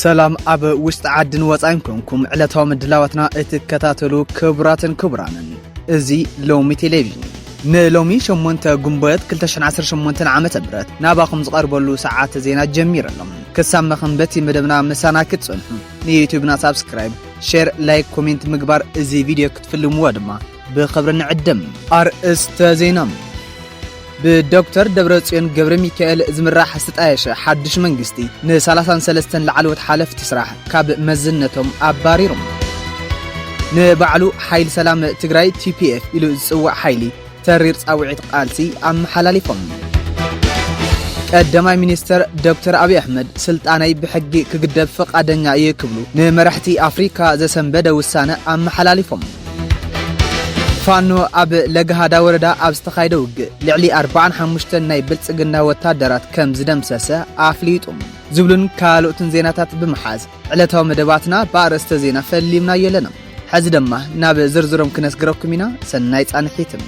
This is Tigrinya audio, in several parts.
سلام أب وسط عدن وصايمكم علتهم الدلاوتنا اتكتاتلو كبراتن كبرانن ازي لومي تلفزيون نلومي شمونتا قنبات كلتشن عصر شمونتن عامة برات ناباقم زغربولو ساعات زينات جميرا لهم كسامخن بتي مدبنا مسانا كتصنحو نيوتيوبنا سابسكرايب شير لايك كومنت مقبار ازي فيديو كتفلو موادما بخبرنا عدم أرئست زينام بدكتور دبرتسيون قبر ميكائيل زمراح ستايشة حدش منقستي نسالسان سلستن لعلوة حالف تسراح كاب مزنتهم أباريرهم نبعلو حيل سلام تقراي TPF إلو زسوع حيلي ترير أوعيت قالسي أم حلاليفهم قدماي مينستر دكتور أبي أحمد سلطاني بحقي كقدب فقادنيا يكبلو نمرحتي أفريكا زسنبدا والسانة أم حلاليفهم فانو أب لقهادا وردا أبستخايدا وق لعلي 45 ناي بلتسقنا وتادرات كم زدمساسة أفليتهم زبلون كالو تنزيناتات بمحاز علتها مدباتنا بارست زينا فالليمنا يلنا حز دمه ناب زرزرم كنس قروكمينا سنايت أنحيتم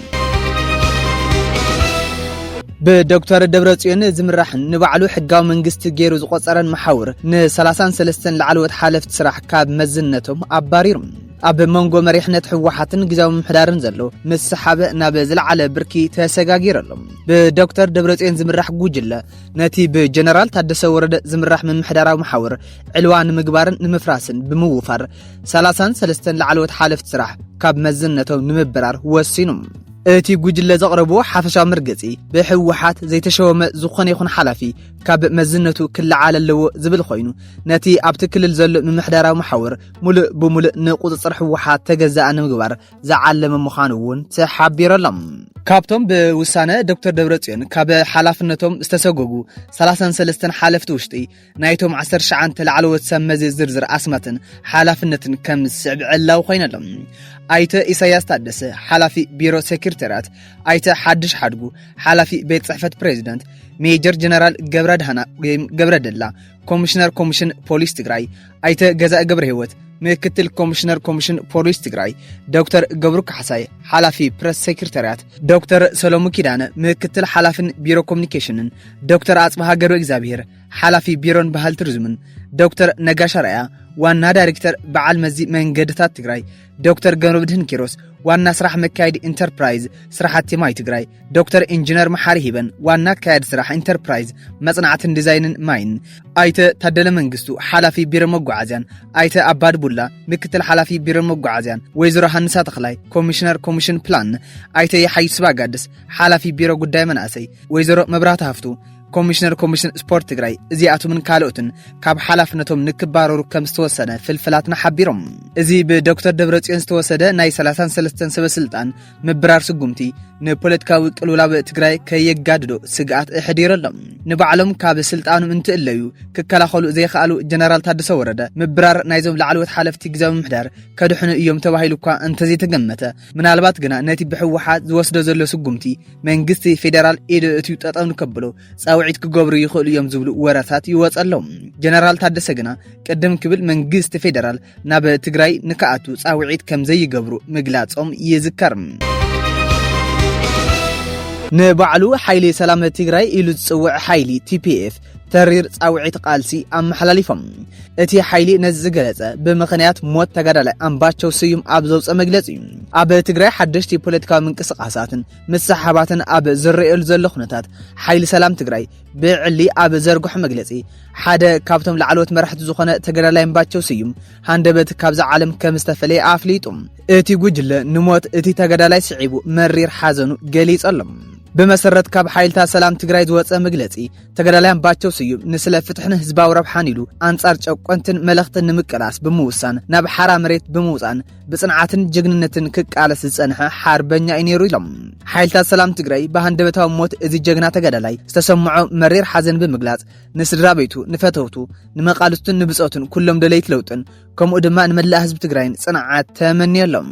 بدكتور دبرتسيون زمراحن نبعلو حقاو منقست جيرو زقصرن محاور نسلاسان سلستن لعلوة حالف تسراح كاب مزنتهم أباريرم أب منغو مريحنة حواحاتن جزاو محدارن زلو مس سحابة نابزل على بركي تساقاقير لهم بدكتور دبرتسيون زمراح قوجلة ناتي بجنرال تادسا ورد زمراح من محدارا ومحاور علوان مقبارن نمفراسن بموفر سلاسان سلستن لعلوة حالف تسراح كاب مزنتهم نمبرار وسينم اتي قوجلة زقربو حافشا مرقزي بحوحات زي تشوم زخون يخون حلافي كاب مزنتو كل عالى اللو زبل خوينو ناتي ابتكل الزل من محدارا ومحاور ملء بملء نقوض صرح وحات تجزاء نمقبار زعلم مخانوون تحبير لهم كابتم بوسانة دكتور دبرتسيون كاب حلافنتهم استسوقو سلاسان سلستن حالفت وشتي نايتهم 10 شعان تلعلو تسمزي زرزر اسمتن حلافنتن كم سعب علا وخينا لهم ايت إساياس تادسة حلافي بيرو سكرتيرات ايت حدش حدقو حلافي بيت صحفة بريزيدنت ميجر جنرال قبرد هنا قبرد الله كوميشن بوليس تقراي ايت جزاء قبر هوت مكتل كوميشن بوليس تقراي دكتور قبروك حساي حلافي بريس سكرتيرات دكتور سلومو كيدانا مكتل حلافن بيرو كومنيكيشنن دكتور عصمها قرو اكزابير حلافي بيرون بهال ترزمن دكتور نقاش رأيا وانا دايركتر بعال مزي من قدتات تقراي دكتور قنوبدهن كيروس وانا سرح مكايد انتربرايز سرحات تيماي تقراي دكتور انجينير محاري هيبن وانا كايد سرح انتربرايز مصنعات ديزاين ماين ايت تدل منقستو حلافي بيرو مقعزيان ايت عباد بولا مكتل حلافي بيرو مقعزيان ويزرو هنسا تخلاي كوميشن بلان ايت يحي سبا قادس حلافي بيرو قداي مناسي ويزرو مبرات هفتو كوميشن سبورت تقراي زياتو من كالوتن كاب حلافنتهم نكبارو كم استوسنا في الفلاتنا حبيرهم ازي بدكتور دبرتسيون استوسده ناي 33 سبسلطان مبرار سقمتي نبوليتيكاوي قلولا بتقراي كيغاددو سغات احديرلم نبعلم كاب سلطانو انت الليو ككلاخلو زي خالو جنرال تادسا ورده مبرار نايزوم لعلوت حلفتي غزاو محدار كدحن ايوم تباهيلوكا انت زي تغمته منالبات غنا نتي بحوحات زوسدو زلو سقمتي منغستي فيدرال ايدو اتيو ططاو نكبلو عيد كغبرو يخلو يوم زبلو ورثات يوصلهم جنرال تادسا غنا قدم كبل منغست فيدرال ناب تግራይ نكاتو صاوعيد كم زي يغبرو مغلاصوم يذكرم نبعلو حيلي سلام تግራይ إلو صوع حيلي TPF ترير صاوعيت قالسي ام حلاليفم اتي حيلي نزغلصه بمخنيات موت تغداله امباچو سيوم ابزوص مغلصي اب تግራይ حدشتي بوليتيكا منقسقاساتن مسحاباتن اب زرئل زلخنታት حيلي سلام تግራይ بعلي اب زرغح مغلصي حدا كابتم لعلوت مرحت زخنه تغداله امباچو سيوم هاندبت كابز عالم كمستفلي افليطم اتي غجله نموت اتي تغداله سعيبو مرير حزنو غليصلم بمسرت كاب حيلتا سلام تግራይ زوصه مغلصي تغداله باچو سيوم نسله فتحنا حزباو ربحان يلو انصار ጨቆንትን መለኽትን ንምቅላስ ብምውሳን ናብ ሓራ መሬት ብምውፃን ብጽንዓትን ጀግንነትን ክቃለስ ዝጸንሐ ሓርበኛ ኢነሩ ኢሎም ሓይልታ ሰላም ትግራይ በሃንደበታው ሞት እዚ ጀግና ተጋዳላይ ዝተሰምዖ መሪር ሓዘን ብምግላጽ ንስድራ ቤቱ ንፈተውቱ ንመቃልስቱን ንብጾቱን ኩሎም ደለይት ለውጥን ከምኡ ድማ ንመላእ ህዝብ ትግራይን ጽንዓት ተመንየሎም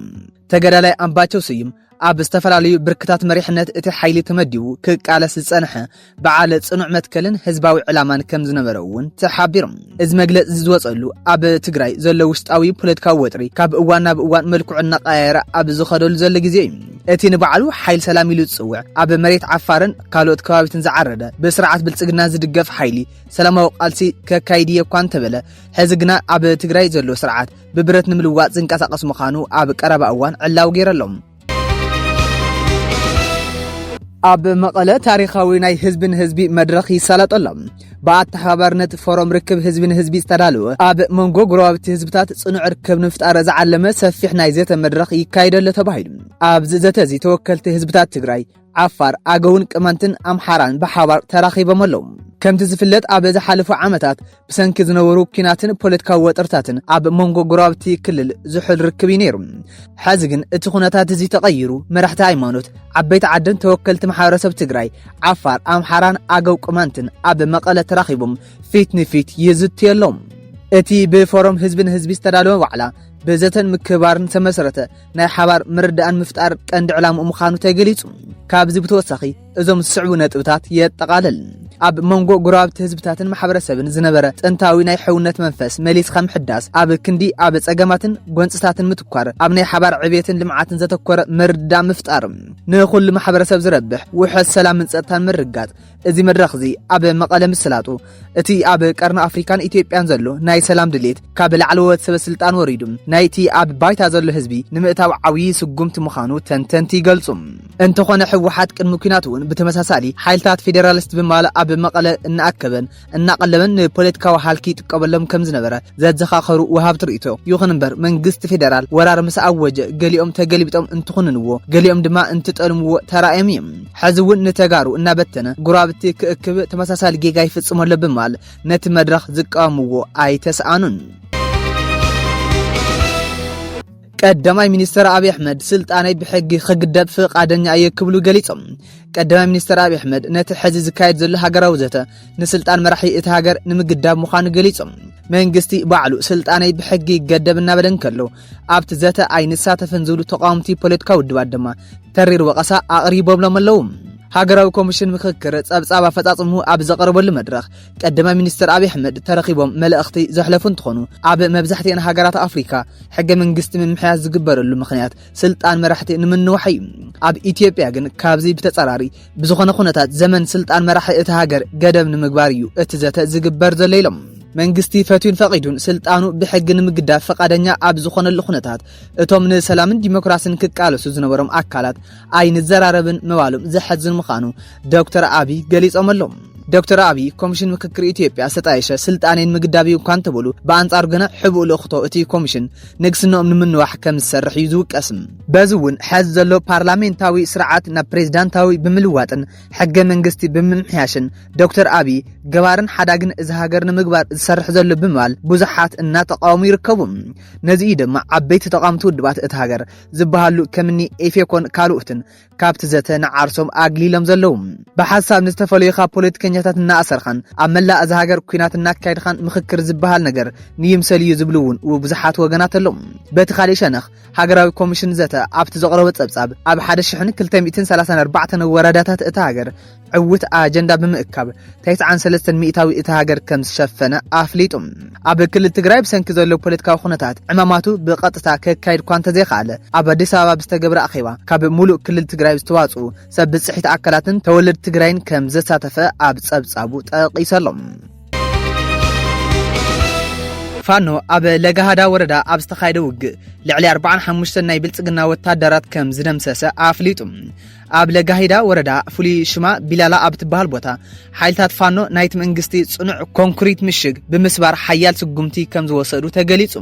ተጋዳላይ ኣምባቸው ስዩም ኣብ ዝተፈላለዩ ብርክታት መሪሕነት እቲ ሓይሊ ተመዲቡ ክቃለስ ዝጸንሐ በዓለ ጽኑዕ መትከልን ህዝባዊ ዕላማን ከም ዝነበረ እውን ተሓቢሩ እዚ መግለጽ ዝወጸሉ ኣብ ትግራይ ዘሎ ውሽጣዊ ፖለቲካዊ ወጥሪ ካብ እዋን ናብ እዋን መልክዑ እናቀያየረ ኣብ ዝኸደሉ ዘሎ ግዜ እዩ እቲ ንባዕሉ ሓይል ሰላም ኢሉ ዝጽውዕ ኣብ መሬት ዓፋርን ካልኦት ከባቢትን ዝዓረደ ብስርዓት ብልጽግና ዝድገፍ ሓይሊ ሰላማዊ ቃልሲ ከካይድ እኳ እንተበለ ሕዚ ግና ኣብ ትግራይ ዘሎ ስርዓት ብብረት ንምልዋጥ ዝንቀሳቀስ ምዃኑ ኣብ ቀረባ እዋን ዕላው ገይረሎም ኣብ መቐለ ታሪኻዊ ናይ ህዝብን ህዝቢ መድረኽ ይሳለጠሎም ብኣተሓባርነት ፎረም ርክብ ህዝብን ህዝቢ ዝተዳለወ ኣብ መንጎ ጎረባብቲ ህዝብታት ጽኑዕ ርክብ ንምፍጣር ዝዓለመ ሰፊሕ ናይ ዘተ መድረኽ ይካየደሉ ተባሂሉ ኣብዚ ዘተ እዚ ተወከልቲ ህዝብታት ትግራይ ዓፋር ኣገውን ቅማንትን ኣምሓራን ብሓባር ተራኺቦም ኣለዉ ከምቲ ዝፍለጥ ኣብ ዝሓለፉ ዓመታት ብሰንኪ ዝነበሩ ኩናትን ፖለቲካዊ ወጥርታትን ኣብ መንጎ ጎረባብቲ ክልል ዝሑል ርክብ ነይሩ ሕዚ ግን እቲ ኩነታት እዚ ተቐይሩ መራሕቲ ሃይማኖት ዓበይቲ ዓድን ተወከልቲ ማሕበረሰብ ትግራይ ዓፋር ኣምሓራን ኣገው ቅማንትን ኣብ መቐለ ተራኺቦም ፊት ንፊት ይዝትየሎም እቲ ብፎረም ህዝብን ህዝቢ ዝተዳለወ ዋዕላ በዘተን ምክባርን ተመሰረተ ናይ ሓባር ምርዳእን ምፍጣር ቀንዲ ዕላምኡ ምዃኑ ተገሊጹ ካብዚ ብተወሳኺ እዞም ዝስዕቡ ነጥብታት የጠቃልል ኣብ መንጎ ጎረባብቲ ህዝብታትን ማሕበረሰብን ዝነበረ ጥንታዊ ናይ ሕውነት መንፈስ መሊስካ ምሕዳስ ኣብ ክንዲ ኣብ ጸገማትን ጎንጽታትን ምትኳር ኣብ ናይ ሓባር ዕብየትን ልምዓትን ዘተኮረ ምርዳእ ምፍጣር ንኹሉ ማሕበረሰብ ዝረብሕ ውሕስ ሰላምን ጸጥታን ምርጋጽ እዚ መድረኽ እዚ ኣብ መቐለ ምስላጡ እቲ ኣብ ቀርኒ ኣፍሪካን ኢትዮጵያን ዘሎ ናይ ሰላም ድሌት ካብ ላዕለዎት ሰበስልጣን ወሪዱ ናይቲ ኣብ ባይታ ዘሎ ህዝቢ ንምእታው ዓብዪ ስጉምቲ ምዃኑ ተንተንቲ ይገልጹ እንተኾነ ሕወሓት ቅድሚ ኩናት እውን ብተመሳሳሊ ሓይልታት ፌደራሊስት ብማለ ኣብ መቐለ እናኣከበን እናቐለበን ፖለቲካዊ ሓልኪ ይጥቀበሎም ከም ዝነበረ ዘዘኻኸሩ ወሃብ ትርኢቶ ይኹን እምበር መንግስቲ ፌደራል ወራር ምስ ኣወጀ ገሊኦም ተገልቢጦም እንትኹንንዎ ገሊኦም ድማ እንትጠልምዎ ተራእዮም እዮም ሕዚ እውን ንተጋሩ እናበተነ ጉራብቲ ክእክብ ተመሳሳሊ ጌጋ ይፍጽመሎ ብማል ነቲ መድረኽ ዝቃወምዎ ኣይተሰኣኑን ቀዳማይ ሚኒስትር አብይ አሕመድ ስልጣነይ ብሕጊ ክግደብ ፍቃደኛ እየክብሉ ገሊጾም ቀዳማይ ሚኒስትር አብይ አሕመድ ነቲ ሕዚ ዝካየድ ዘሎ ሃገራዊ ዘተ ንስልጣን መራሒ እቲ ሃገር ንምግዳብ ምዃኑ ገሊጾም መንግስቲ ባዕሉ ስልጣነይ ብሕጊ ይገደብ እናበለን ከሎ ኣብቲ ዘተ ኣይንሳተፍን ዝብሉ ተቃውምቲ ፖለቲካዊ ውድባት ድማ ተሪር ወቀሳ ኣቕሪቦም ኣለዉ ሃገራዊ ኮሚሽን ምክክር ጸብጻብ አፈጻጽሙ ኣብ ዘቀረበሉ መድረኽ ቀዳማይ ሚኒስትር አብይ አሕመድ ተረኺቦም መልእኽቲ ዘሕለፉ እንትኾኑ ኣብ መብዛሕትአን ሃገራት ኣፍሪካ ሕገ መንግስቲ ምምሕያሽ ዝግበረሉ ምኽንያት ስልጣን መራሕቲ ንምንዋሕ እዩ ኣብ ኢትዮጵያ ግን ካብዚ ብተጸራሪ ብዝኾነ ኩነታት ዘመን ስልጣን መራሒ እቲ ሃገር ገደብ ንምግባር እዩ እቲ ዘተ ዝግበር ዘሎ ኢሎም መንግስቲ ፈትዩን ፈቂዱን ስልጣኑ ብሕጊ ንምግዳብ ፈቃደኛ ኣብ ዝኾነሉ ኩነታት እቶም ንሰላምን ዲሞክራሲን ክቃለሱ ዝነበሮም ኣካላት ኣይንዘራረብን ምባሎም ዘሕዝን ምዃኑ ዶክተር አብይ ገሊጾም ኣለዎም ዶክተር አብይ ኮሚሽን ምክክር ኢትዮጵያ ሰጣይሸ ስልጣኔን ምግዳብ ይኳን ተብሉ በአንጻሩ ገና ሕቡእ ልእኽቶ እቲ ኮሚሽን ንግስኖም ንምንዋሕ ከም ዝሰርሕ እዩ ዝውቀስም በዝውን ሕዚ ዘሎ ፓርላሜንታዊ ስርዓት ናብ ፕሬዝዳንታዊ ብምልዋጥን ሕገ መንግስቲ ብምምሕያሽን ዶክተር አብይ ገባርን ሓዳግን እዚ ሃገር ንምግባር ዝሰርሕ ዘሎ ብምባል ብዙሓት እናተቃወሙ ይርከቡ ነዚ ድማ ዓበይቲ ተቃውምቲ ውድባት እቲ ሃገር ዝበሃሉ ከምኒ ኤፌኮን ካልኦትን ካብቲ ዘተ ንዓርሶም ኣግሊሎም ዘለዉ ብሓሳብ ንዝተፈለዩኻ ፖለቲከኛታት እናኣሰርኻን ኣብ መላእ እዚ ሃገር ኩናት እናካይድኻን ምክክር ዝበሃል ነገር ንይምሰል እዩ ዝብሉውን ብዙሓት ወገናት ኣለዉ በቲ ካልእ ሸነኽ ሃገራዊ ኮሚሽን ዘተ ኣብቲ ዘቕረበ ጸብጻብ ኣብ 1234 ወረዳታት እቲ ሃገር ዕውት ኣጀንዳ ብምእካብ 93 ሚእታዊ እቲ ሃገር ከም ዝሸፈነ ኣፍሊጡ ኣብ ክልል ትግራይ ብሰንኪ ዘሎ ፖለቲካዊ ኩነታት ዕማማቱ ብቐጥታ ከካይድ ኳ እንተዘይኻለ ኣብ ኣዲስ ኣበባ ብዝተገብረ ኣኼባ ካብ ሙሉእ ክልል ትግራይ ዝተዋጽኡ ሰብ ብጽሒት ኣካላትን ተወለድ ትግራይን ከም ዘሳተፈ ኣብ ጸብጻቡ ጠቂሰሎም ፋኖ ኣብ ለጋሃዳ ወረዳ ኣብ ዝተኻየደ ውግእ ልዕሊ 45 ናይ ብልጽግና ወታደራት ከም ዝደምሰሰ ኣፍሊጡ ኣብ ለጋሃዳ ወረዳ ፍሉይ ሽማ ቢላላ ኣብ ትበሃል ቦታ ሓይልታት ፋኖ ናይቲ መንግስቲ ጽኑዕ ኮንክሪት ምሽግ ብምስባር ሓያል ስጉምቲ ከም ዝወሰዱ ተገሊጹ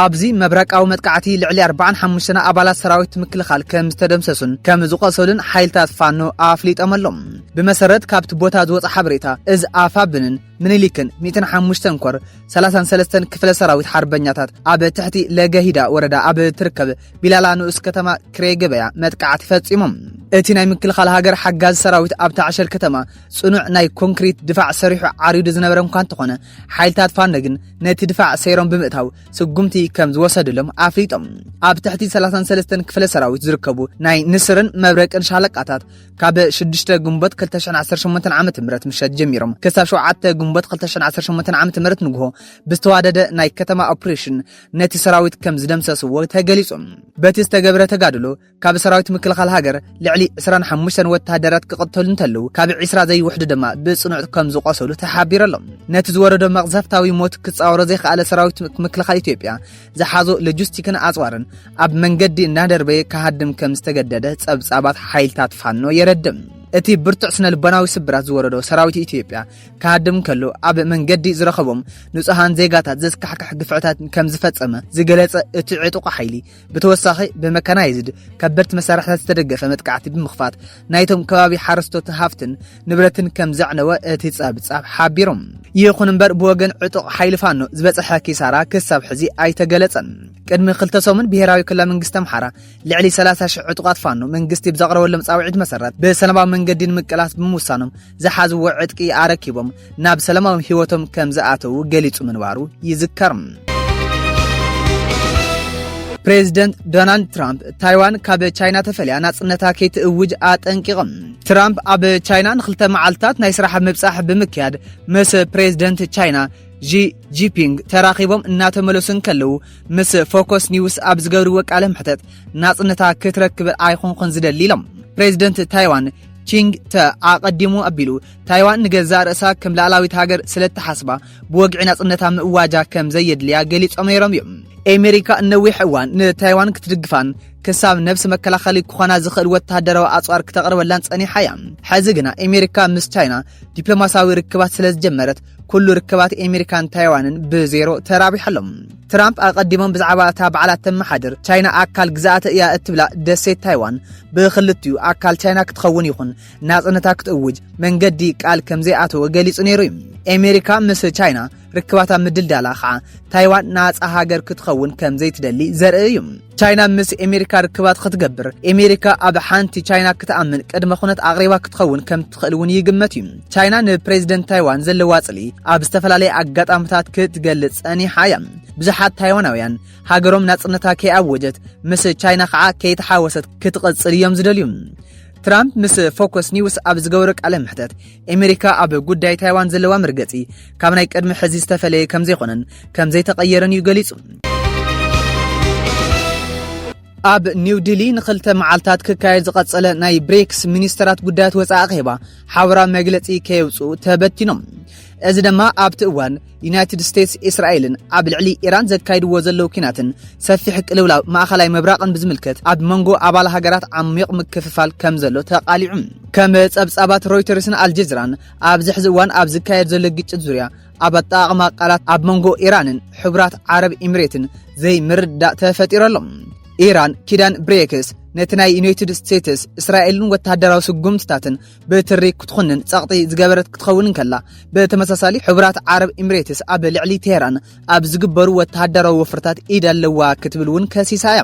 ኣብዚ መብረቃዊ መጥቃዕቲ ልዕሊ 45 ኣባላት ሰራዊት ምክልኻል ከም ዝተደምሰሱን ከም ዝቆሰሉን ሓይልታት ፋኖ ኣፍሊጦም ኣሎም ብመሰረት ካብቲ ቦታ ዝወፀ ሓበሬታ እዚ ኣፋብንን ምኒልክን 105 ኮር 33 ክፍለ ሰራዊት ሓርበኛታት ኣብ ትሕቲ ለጋሂዳ ወረዳ ኣብ ትርከብ ቢላላ ንኡስ ከተማ ክሬ ገበያ መጥቃዕቲ ፈጺሞም اتي ناي مكلخال هاجر حجاز سراويت ابتا عشر كتما صنوع ناي كونكريت دفاع صريح عريض زنبرم كان تخونه حيلتات فانغن نتي دفاع سيرون بمئتاو سقمتي كم وسدلم افريطم اب تحتي 33 كفله سراويت زركبو ناي نسرن مبرق انشالقاتات كاب 6 غنبت 2018 عام تمرت مشات جميرم كساب 7 غنبت 2018 عام تمرت نغو بستوادده ناي كتما اوبريشن نتي سراويت كم زدمسسو تغليصم بتي استغبره تغادلو كاب سراويت مكلخال هاجر لعلي 25 وتهدرات كقتل انتلو كاب 20 زي وحده دما بصنع كم زقاسلو تحابيرلم نت زورده مقزفتاوي موت كصاور زي خاله سراويت مكلخال ኢትዮጵያ زحازو لوجستيكن አጽዋርን አብ መንገዲ እናደርበ ከሃድም ከም ዝተገደደ ጸብጻባት ኃይልታት ፋኖ ይረድም እቲ ብርቱዕ ስነ ልቦናዊ ስብራት ዝወረዶ ሰራዊት ኢትዮጵያ ከሃድም ከሎ አብ መንገዲ ዝረኸቦም ንጹሃን ዜጋታት ዘስካሕካሕ ግፍዕታት ከም ዝፈጸመ ዝገለጸ እቲ ዕጡቕ ኃይሊ በተወሳኺ በመካናይዝድ ከበርት መሳርሕታት ዝተደገፈ መጥቃዕቲ ብምኽፋት ናይቶም ከባቢ ሓረስቶት ሃፍትን ንብረትን ከም ዘዕነወ እቲ ጸብጻብ ሓቢሮም ይኹን እምበር ብወገን ዕጡቕ ኃይሊ ፋኖ ዝበጽሐ ኪሳራ ክሳብ ሕዚ ኣይተገለጸን ቅድሚ 2 ሰሙን ብሄራዊ ክልላዊ መንግስቲ አምሓራ ልዕሊ 30 ሺህ ዕጡቓት ፋኖ መንግስቲ ብዘቕረበሎም ጻውዒት መሰረት በሰላማዊ መንገዲን ምቅላስ ብምውሳኖም ዝሓዝዎ ዕጥቂ ኣረኪቦም ናብ ሰላማዊ ህይወቶም ከም ዝኣተው ገሊጹ ምንባሩ ይዝከር ፕሬዝዳንት ዶናልድ ትራምፕ ታይዋን ካብ ቻይና ተፈልያ ናጽነታ ከይትእውጅ አጠንቂቆም ትራምፕ ኣብ ቻይና ንኽልተ መዓልታት ናይ ስራሕ ምብጻሕ ብምክያድ ምስ ፕሬዝዳንት ቻይና ጂ ጂፒንግ ተራኺቦም እናተመለሱን ከለው ምስ ፎከስ ኒውስ ኣብ ዝገብርዎ ቃለ መሕተት ናጽነታ ክትረክብ ኣይኾንኩን ዝደሊሎም ፕሬዝዳንት ታይዋን ቺንግ ተአቀዲሙ አቢሉ ታይዋን ንገዛ ርእሳ ከም ላዕላዊት ሃገር ስለተሐስባ በወግዕ ናጽነታ ምእዋጃ ከም ዘየድልያ ገሊጾም ነይሮም እዮም አሜሪካ ነዊሕ እዋን ንታይዋን ክትድግፋን ከሳብ ነፍስ መከላኸሊ ኮና ዝኽእል ወታደራዊ አጽዋር ከተቀርበላን ጸኒሓ ያ ሕዚ ግና አሜሪካ ምስ ቻይና ዲፕሎማሲያዊ ርክባት ስለዝጀመረት ኩሉ ርክባት አሜሪካን ታይዋንን በዜሮ ተራቢሐሎም ትራምፕ አቀዲሞም ብዛዕባ ታባዓላት ተመሓድር ቻይና አካል ግዛአት ያ እትብላ ደሴት ታይዋን በኽልትዩ አካል ቻይና ክትኸውን ይኹን ናጽነታ ክትእውጅ መንገዲ ቃል ከም ዘይኣተወ ገሊጹ ነይሩ አሜሪካ ምስ ቻይና ርክባታ ምድልዳላ ኸዓ ታይዋን ናጻ ሃገር ክትኸውን ከም ዘይትደሊ ዘርኢ ቻይና ምስ አሜሪካ ርክባት ክትገብር አሜሪካ ኣብ ሓንቲ ቻይና ክትኣምን ቅድመ ኩነት ኣቕሪባ ክትኸውን ከም ትኽእልውን ይግመት ቻይና ንፕሬዝዳንት ታይዋን ዘለዋ ጽሊ ኣብ ዝተፈላለዩ ኣጋጣሚታት ክትገልጽ ጸኒሓ ያ ብዙሓት ታይዋናውያን ሃገሮም ናጽነታ ከይኣወጀት ምስ ቻይና ኸዓ ከይተሓወሰት ክትቐጽል እዮም ዝደልዩ ትራምፕ ምስ ፎከስ ኒውስ ኣብ ዝገብረ ቃለ መሕተት አሜሪካ ኣብ ጉዳይ ታይዋን ዘለዋ ምርገጺ ካብ ናይ ቅድሚ ሕዚ ዝተፈለየ ከም ዘይኾነን ከም ዘይተቀየረን ይገሊጹ ኣብ ኒው ዲሊ ንኽልተ መዓልታት ክካየድ ዝቐጸለ ናይ ብሪክስ ሚኒስትራት ጉዳያት ወጻኢ ኸባ ሓበራ መግለጺ ከየውጹ ተበቲኖም እዚ ድማ ኣብቲ እዋን ዩናይትድ ስቴትስ እስራኤልን ኣብ ልዕሊ ኢራን ዘካይድዎ ዘለው ኪናትን ሰፊሕ ቅልውላው ማእኸላይ መብራቕን ብዝምልከት ኣብ መንጎ ኣባል ሃገራት ዓሚቕ ምክፍፋል ከም ዘሎ ተቃሊዑ ከም ጸብጻባት ሮይተርስን አልጀዚራን ኣብ ዝሕዚ እዋን ኣብ ዝካየድ ዘሎ ግጭት ዙርያ ኣብ ኣጠቓቕማ ቃላት ኣብ መንጎ ኢራንን ሕቡራት ዓረብ ኤሚሬትን ዘይምርዳእ ተፈጢሮሎም ኢራን ኪዳን ብሬክስ ነትናይ ዩናይትድ ስቴትስ እስራኤልን ወታደራዊ ስጉምትታትን በትሪ ክትኹንን ጸቕጢ ዝገበረት ክትኸውን ከላ በተመሳሳሊ ሕቡራት ዓረብ ኤሚሬትስ ኣብ ልዕሊ ቴህራን ኣብ ዝግበሩ ወታደራዊ ወፍርታት ኢዳለዋ ክትብልውን ከሲሳያ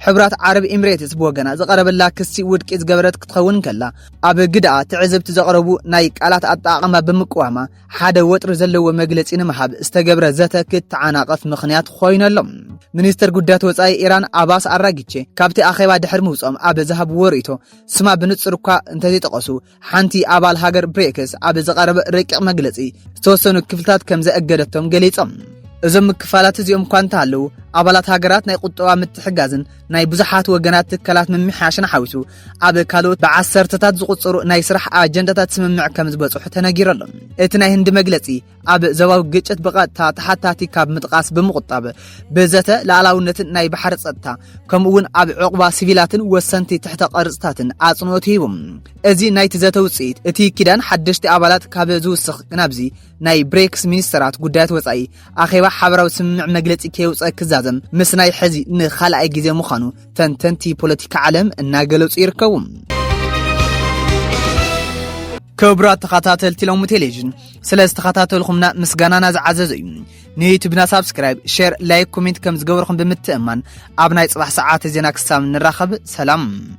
ሕቡራት ዓረብ ኤሚሬትስ ብወገና ዘቀረበላ ክሲ ውድቂ ዝገበረት ክትኸውን ከላ ኣብ ግድኣ ትዕዝብቲ ዘቀረቡ ናይ ቃላት ኣጠቓቕማ ብምቅዋማ ሓደ ወጥሪ ዘለዎ መግለጺ ንምሃብ ዝተገብረ ዘተ ክትዓናቀፍ ምኽንያት ኮይነሎም ሚኒስትር ጉዳያት ወጻኢ ኢራን አባስ አራጊቼ ካብቲ አኼባ ድሕር ምውጾም ኣብ ዝሃብ ወሪቶ ስማ ብንጹር እኳ እንተዘይጠቐሱ ሓንቲ ኣባል ሃገር ብሬክስ ኣብ ዝቐረበ ረቂቕ መግለጺ ዝተወሰኑ ክፍልታት ከም ዘእገደቶም ገሊጾም እዞም ክፋላት እዚኦም እኳ እንተሃለዉ ኣባላት ሃገራት ናይ ቁጠባ ምትሕጋዝን ናይ ብዙሓት ወገናት ትካላት ምምሕያሽን ሓዊሱ ኣብ ካልኦት ብዓሰርተታት ዝቁጽሩ ናይ ስራሕ ኣጀንዳታት ስምምዕ ከም ዝበጽሑ ተነጊረሎም እቲ ናይ ህንዲ መግለጺ ኣብ ዘባው ግጭት ብቐጥታ ተሓታቲ ካብ ምጥቃስ ብምቁጣብ በዘተ ላዕላውነትን ናይ ባሕሪ ጸጥታ ከምኡውን ኣብ ዕቁባ ሲቪላትን ወሰንቲ ትሕተ ቀርጽታትን ኣጽንኦት ሂቦም እዚ ናይቲ ዘተ ውጽኢት እቲ ኪዳን ሓደሽቲ ኣባላት ካብ ዝውስኽ ናብዚ ናይ ብሬክስ ሚኒስትራት ጉዳያት ወጻኢ ኣኼባ ሓበራዊ ስምምዕ መግለጺ ከየውጽእ ክዛዘም ምስ ናይ ሕዚ ንኻልኣይ ግዜ ምዃኑ ተንተንቲ ፖለቲካ ዓለም እናገለጹ ይርከቡ ክቡራት ተኸታተልቲ ሎሚ ቴሌቪዥን ስለ ዝተኸታተልኩምና ምስጋናና ዝዓዘዘ እዩ ንዩቲዩብና ሳብስክራይብ ሼር ላይክ ኮሜንት ከም ዝገበርኩም ብምትእማን ኣብ ናይ ጽባሕ ሰዓት ዜና ክሳብ ንራኸብ ሰላም